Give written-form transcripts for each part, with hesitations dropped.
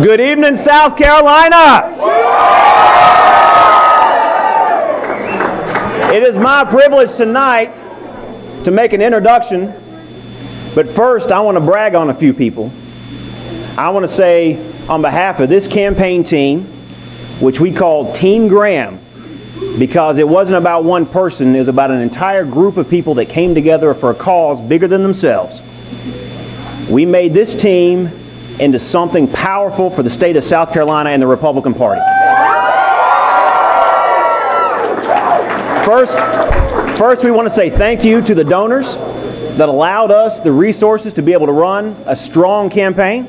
Good evening, South Carolina. It is my privilege tonight to make an introduction, but first I want to brag on a few people. I want to say on behalf of this campaign team, which we called Team Graham, because it wasn't about one person, it was about an entire group of people that came together for a cause bigger than themselves. We made this team into something powerful for the state of South Carolina and the Republican Party. First, we want to say thank you to the donors that allowed us the resources to be able to run a strong campaign.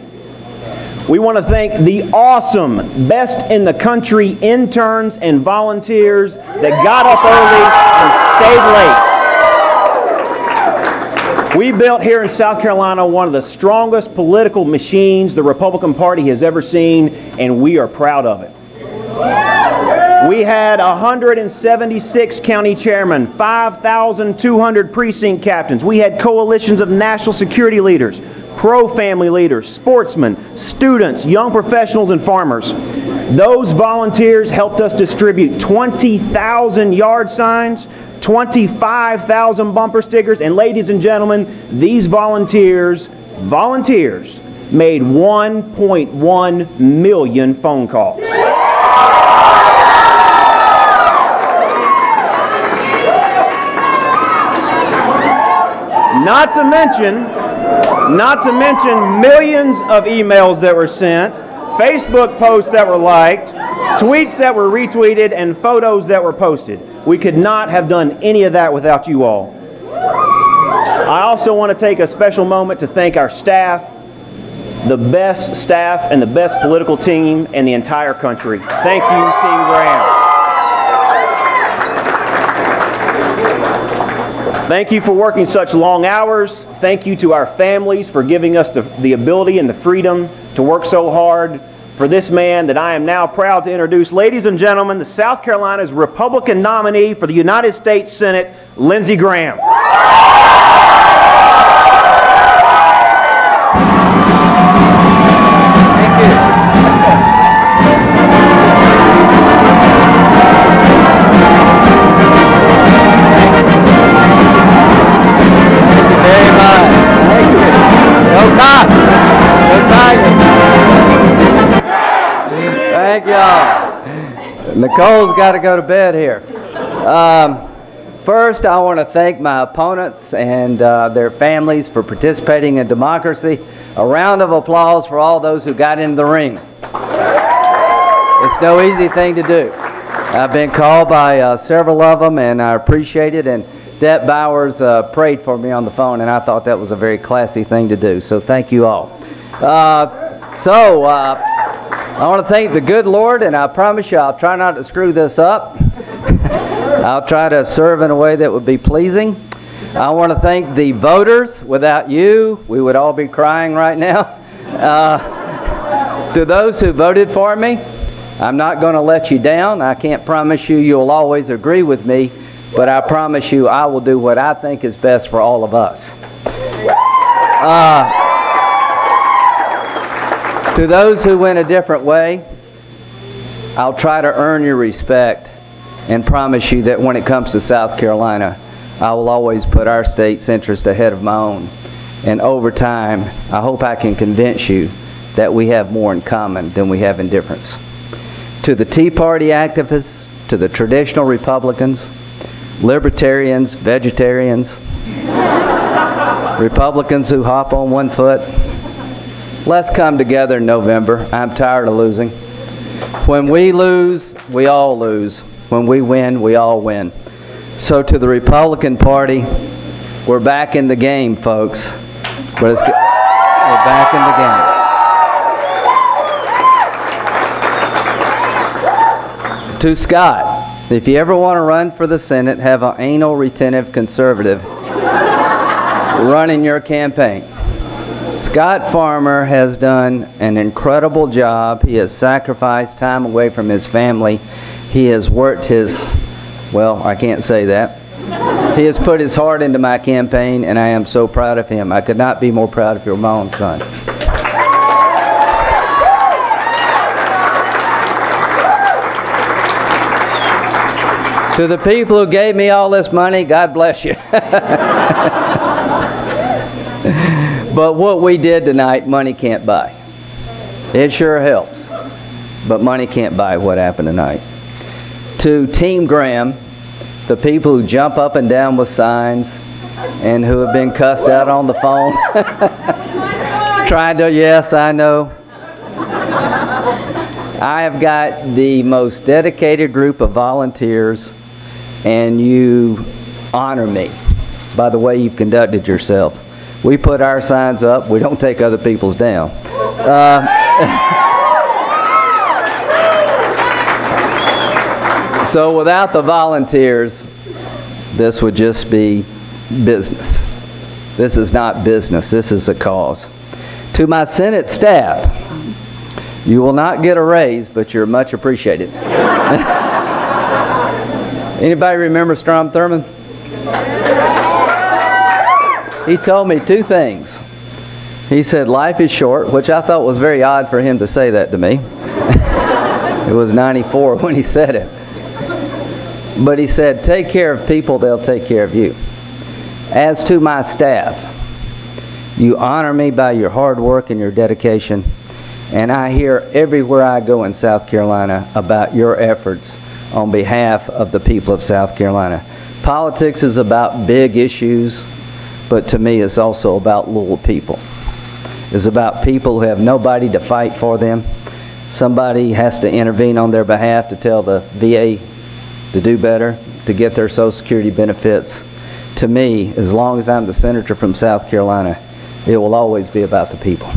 We want to thank the awesome, best in the country interns and volunteers that got up early and stayed late. We built here in South Carolina one of the strongest political machines the Republican Party has ever seen, and we are proud of it. We had 176 county chairmen, 5,200 precinct captains. We had coalitions of national security leaders, pro-family leaders, sportsmen, students, young professionals, and farmers. Those volunteers helped us distribute 20,000 yard signs, 25,000 bumper stickers, and ladies and gentlemen, these volunteers made 1.1 million phone calls. Not to mention millions of emails that were sent, Facebook posts that were liked, tweets that were retweeted, and photos that were posted. We could not have done any of that without you all. I also want to take a special moment to thank our staff, the best staff and the best political team in the entire country. Thank you, Team Graham. Thank you for working such long hours. Thank you to our families for giving us the ability and the freedom to work so hard for this man that I am now proud to introduce. Ladies and gentlemen, the South Carolina's Republican nominee for the United States Senate, Lindsey Graham. Thank you. Very much. Thank you. Go Cops. Go Tigers. Thank y'all. Nicole's got to go to bed here. First, I want to thank my opponents and their families for participating in democracy. A round of applause for all those who got in the ring. It's no easy thing to do. I've been called by several of them, and I appreciate it. And Det Bowers prayed for me on the phone, and I thought that was a very classy thing to do. So thank you all. I want to thank the good Lord, and I promise you I'll try not to screw this up. I'll try to serve in a way that would be pleasing. I want to thank the voters. Without you, we would all be crying right now. To those who voted for me, I'm not going to let you down. I can't promise you you'll always agree with me, but I promise you I will do what I think is best for all of us. To those who went a different way, I'll try to earn your respect and promise you that when it comes to South Carolina, I will always put our state's interest ahead of my own. And over time, I hope I can convince you that we have more in common than we have in difference. To the Tea Party activists, to the traditional Republicans, libertarians, vegetarians, Republicans who hop on one foot, let's come together in November. I'm tired of losing. When we lose, we all lose. When we win, we all win. So to the Republican Party, we're back in the game, folks. We're back in the game. To Scott, if you ever want to run for the Senate, have an anal retentive conservative running your campaign. Scott Farmer has done an incredible job. He has sacrificed time away from his family. He has worked his, well, I can't say that. He has put his heart into my campaign, and I am so proud of him. I could not be more proud of your own son. To the people who gave me all this money, God bless you. But what we did tonight, money can't buy. It sure helps, but money can't buy what happened tonight. To Team Graham, the people who jump up and down with signs and who have been cussed out on the phone. Trying to, yes, I know. I have got the most dedicated group of volunteers, and you honor me by the way you've conducted yourself. We put our signs up. We don't take other people's down. So without the volunteers, this would just be business. This is not business. This is a cause. To my Senate staff, you will not get a raise, but you're much appreciated. Anybody remember Strom Thurmond? He told me two things. He said, life is short, which I thought was very odd for him to say that to me. It was 94 when he said it. But he said, take care of people, they'll take care of you. As to my staff, you honor me by your hard work and your dedication. And I hear everywhere I go in South Carolina about your efforts on behalf of the people of South Carolina. Politics is about big issues, but to me it's also about little people. It's about people who have nobody to fight for them. Somebody has to intervene on their behalf to tell the VA to do better, to get their Social Security benefits. To me, as long as I'm the senator from South Carolina, it will always be about the people.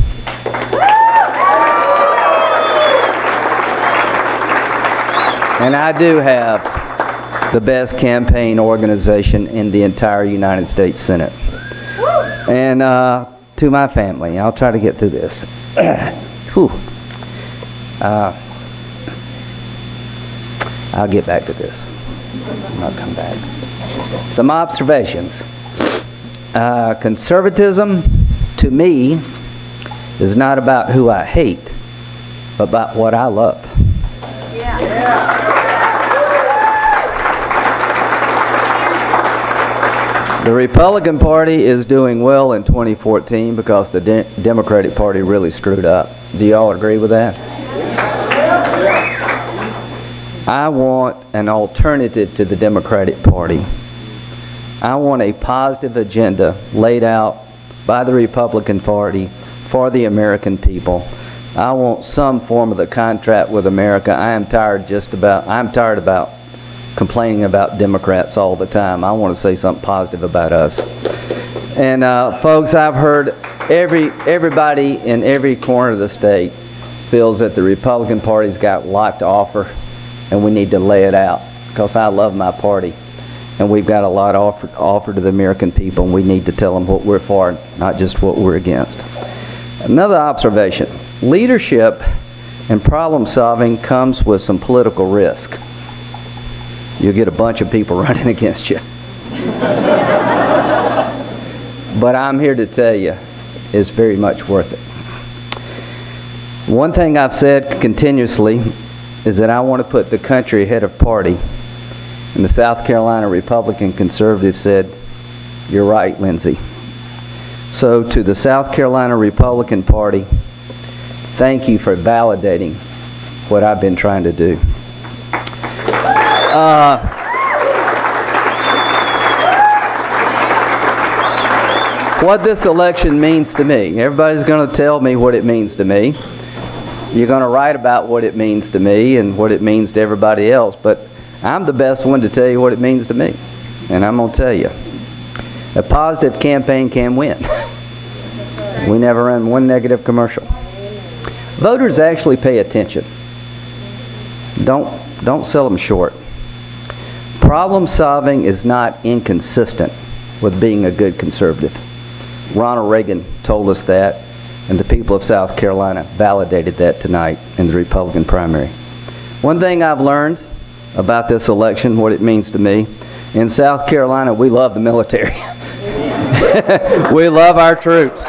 And I do have the best campaign organization in the entire United States Senate. And to my family, I'll try to get through this. I'll get back to this. I'll come back. Some observations. Conservatism, to me, is not about who I hate, but about what I love. Yeah. The Republican Party is doing well in 2014 because the Democratic Party really screwed up. Do you all agree with that? I want an alternative to the Democratic Party. I want a positive agenda laid out by the Republican Party for the American people. I want some form of the contract with America. I'm tired about complaining about Democrats all the time. I want to say something positive about us. And folks, I've heard everybody in every corner of the state feels that the Republican Party's got a lot to offer, and we need to lay it out, because I love my party, and we've got a lot to offer to the American people, and we need to tell them what we're for, not just what we're against. Another observation, leadership and problem solving comes with some political risk. You'll get a bunch of people running against you. But I'm here to tell you, it's very much worth it. One thing I've said continuously is that I want to put the country ahead of party. And the South Carolina Republican conservative said, you're right, Lindsey. So to the South Carolina Republican Party, thank you for validating what I've been trying to do. What this election means to me. Everybody's going to tell me what it means to me. You're going to write about what it means to me and what it means to everybody else, but I'm the best one to tell you what it means to me. And I'm going to tell you, a positive campaign can win. We never run one negative commercial. Voters actually pay attention. Don't sell them short. Problem solving is not inconsistent with being a good conservative. Ronald Reagan told us that, and the people of South Carolina validated that tonight in the Republican primary. One thing I've learned about this election, what it means to me, in South Carolina, we love the military. We love our troops.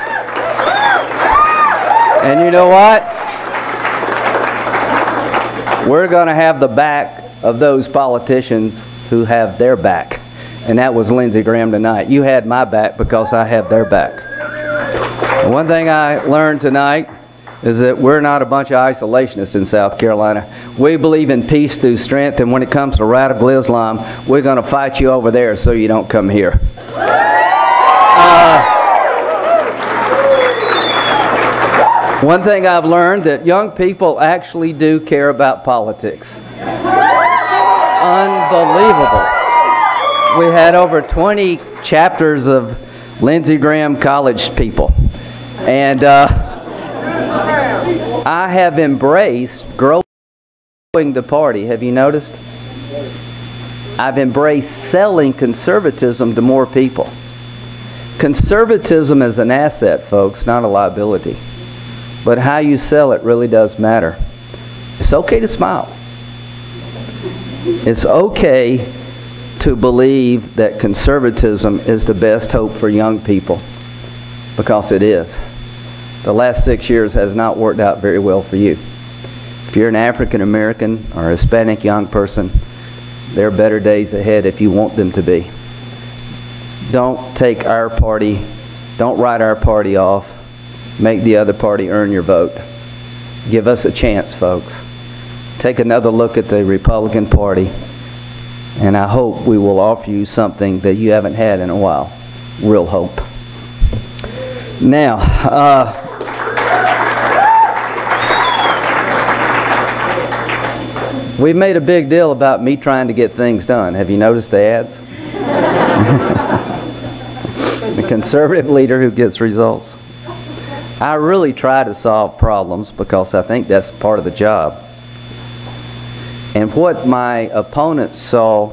And you know what? We're going to have the back of those politicians who have their back. And that was Lindsey Graham tonight. You had my back because I have their back. One thing I learned tonight is that we're not a bunch of isolationists in South Carolina. We believe in peace through strength, and when it comes to radical Islam, we're going to fight you over there so you don't come here. One thing I've learned, that young people actually do care about politics. Unbelievable. We had over 20 chapters of Lindsey Graham college people. And I have embraced growing the party. Have you noticed? I've embraced selling conservatism to more people. Conservatism is an asset, folks, not a liability. But how you sell it really does matter. It's okay to smile. It's okay to believe that conservatism is the best hope for young people, because it is. The last 6 years has not worked out very well for you. If you're an African American or Hispanic young person, there are better days ahead if you want them to be. Don't take our party, don't write our party off. Make the other party earn your vote. Give us a chance, folks. Take another look at the Republican Party, and I hope we will offer you something that you haven't had in a while. Real hope. Now, we made a big deal about me trying to get things done. Have you noticed the ads? The conservative leader who gets results. I really try to solve problems because I think that's part of the job. And what my opponents saw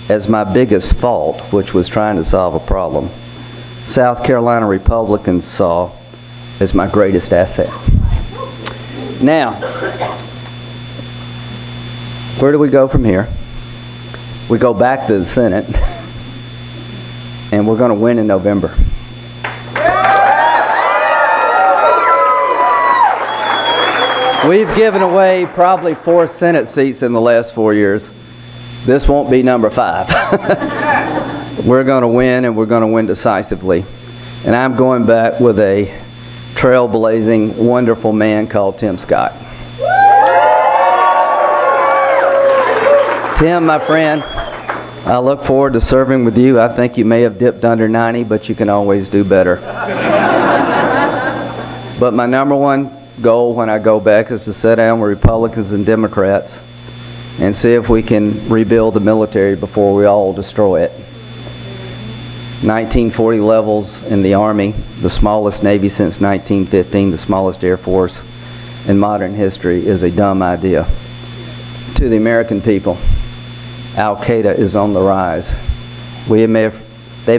as my biggest fault, which was trying to solve a problem, South Carolina Republicans saw as my greatest asset. Now, where do we go from here? We go back to the Senate, and we're going to win in November. We've given away probably 4 Senate seats in the last 4 years. This won't be number 5. We're going to win, and we're going to win decisively. And I'm going back with a trailblazing, wonderful man called Tim Scott. Tim, my friend, I look forward to serving with you. I think you may have dipped under 90, but you can always do better. But my number one goal when I go back is to sit down with Republicans and Democrats and see if we can rebuild the military before we all destroy it. 1940 levels in the Army, the smallest Navy since 1915, the smallest Air Force in modern history, is a dumb idea. To the American people, Al-Qaeda is on the rise. They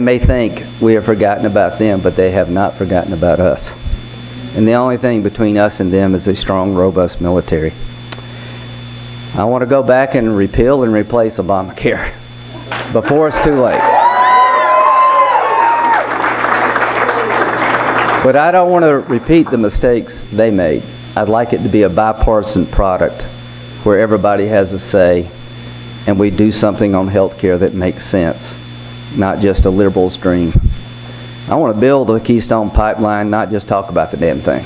may think we have forgotten about them, but they have not forgotten about us. And the only thing between us and them is a strong, robust military. I want to go back and repeal and replace Obamacare before it's too late. But I don't want to repeat the mistakes they made. I'd like it to be a bipartisan product where everybody has a say and we do something on health care that makes sense, not just a liberal's dream. I want to build the Keystone Pipeline, not just talk about the damn thing.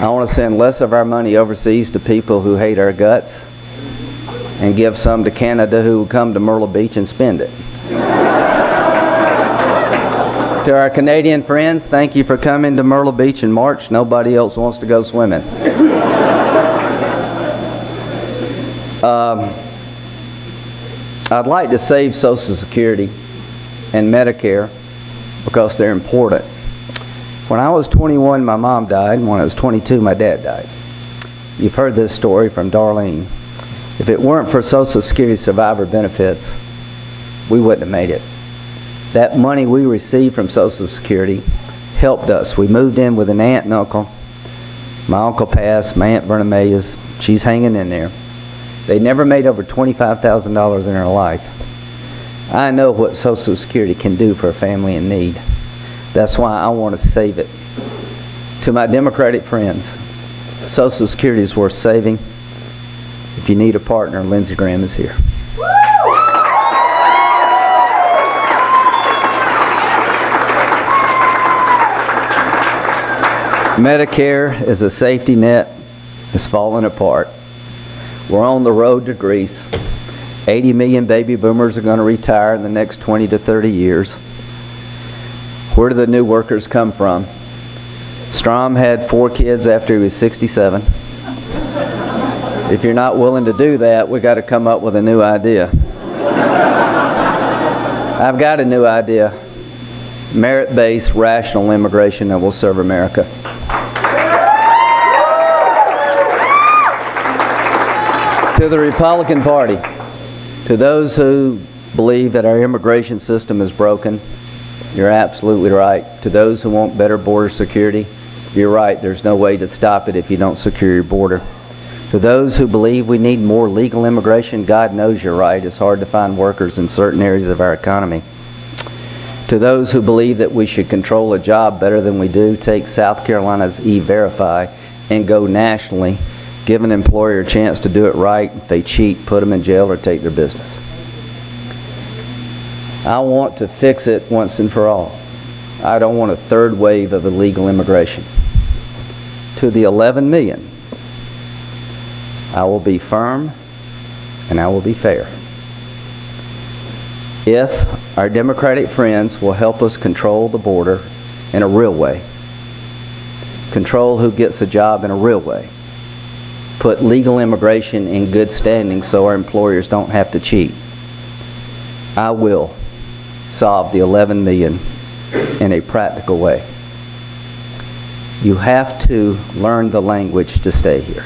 I want to send less of our money overseas to people who hate our guts and give some to Canada who will come to Myrtle Beach and spend it. To our Canadian friends, thank you for coming to Myrtle Beach in March. Nobody else wants to go swimming. I'd like to save Social Security and Medicare because they're important. When I was 21, my mom died, and when I was 22, my dad died. You've heard this story from Darlene. If it weren't for Social Security survivor benefits, we wouldn't have made it. That money we received from Social Security helped us. We moved in with an aunt and uncle. My uncle passed, my Aunt Verna she's hanging in there. They never made over $25,000 in their life. I know what Social Security can do for a family in need. That's why I want to save it. To my Democratic friends, Social Security is worth saving. If you need a partner, Lindsey Graham is here. Medicare is a safety net. It's falling apart. We're on the road to Greece. 80 million baby boomers are going to retire in the next 20 to 30 years. Where do the new workers come from? Strom had 4 kids after he was 67. If you're not willing to do that, we got to come up with a new idea. I've got a new idea. Merit-based, rational immigration that will serve America. To the Republican Party, to those who believe that our immigration system is broken, you're absolutely right. To those who want better border security, you're right. There's no way to stop it if you don't secure your border. To those who believe we need more legal immigration, God knows you're right. It's hard to find workers in certain areas of our economy. To those who believe that we should control a job better than we do, take South Carolina's E-Verify and go nationally. Give an employer a chance to do it right. If they cheat, put them in jail or take their business. I want to fix it once and for all. I don't want a third wave of illegal immigration. To the 11 million, I will be firm and I will be fair. If our Democratic friends will help us control the border in a real way, control who gets a job in a real way, put legal immigration in good standing so our employers don't have to cheat, I will solve the 11 million in a practical way. You have to learn the language to stay here.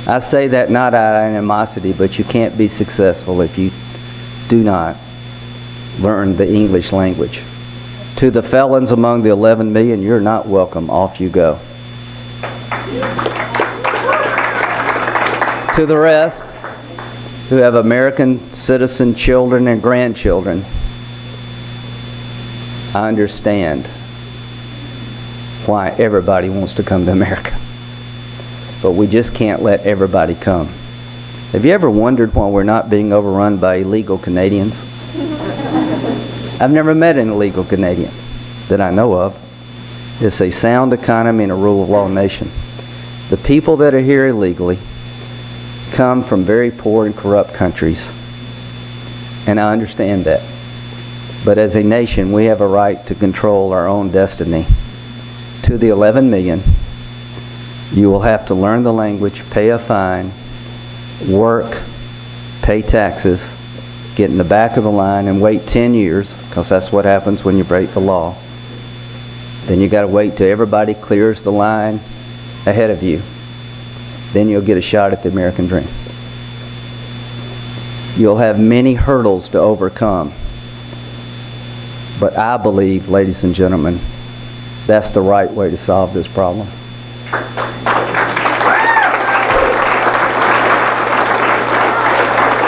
I say that not out of animosity, but you can't be successful if you do not learn the English language. To the felons among the 11 million, you're not welcome. Off you go. To the rest who have American citizen children and grandchildren, I understand why everybody wants to come to America. But we just can't let everybody come. Have you ever wondered why we're not being overrun by illegal Canadians? I've never met an illegal Canadian that I know of. It's a sound economy and a rule of law nation. The people that are here illegally come from very poor and corrupt countries, and I understand that. But as a nation, we have a right to control our own destiny. To the 11 million, you will have to learn the language, pay a fine, work, pay taxes, get in the back of the line and wait 10 years, because that's what happens when you break the law. Then you got to wait till everybody clears the line ahead of you. Then you'll get a shot at the American dream. You'll have many hurdles to overcome. But I believe, ladies and gentlemen, that's the right way to solve this problem.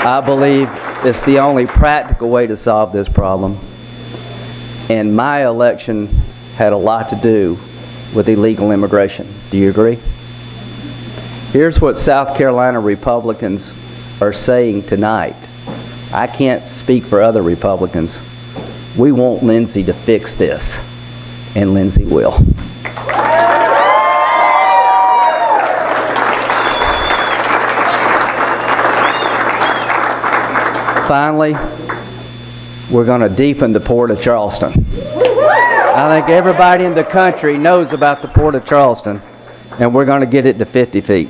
I believe it's the only practical way to solve this problem. And my election had a lot to do with illegal immigration. Do you agree? Here's what South Carolina Republicans are saying tonight. I can't speak for other Republicans. We want Lindsey to fix this, and Lindsey will. Finally, we're going to deepen the Port of Charleston. I think everybody in the country knows about the Port of Charleston, and we're going to get it to 50 feet.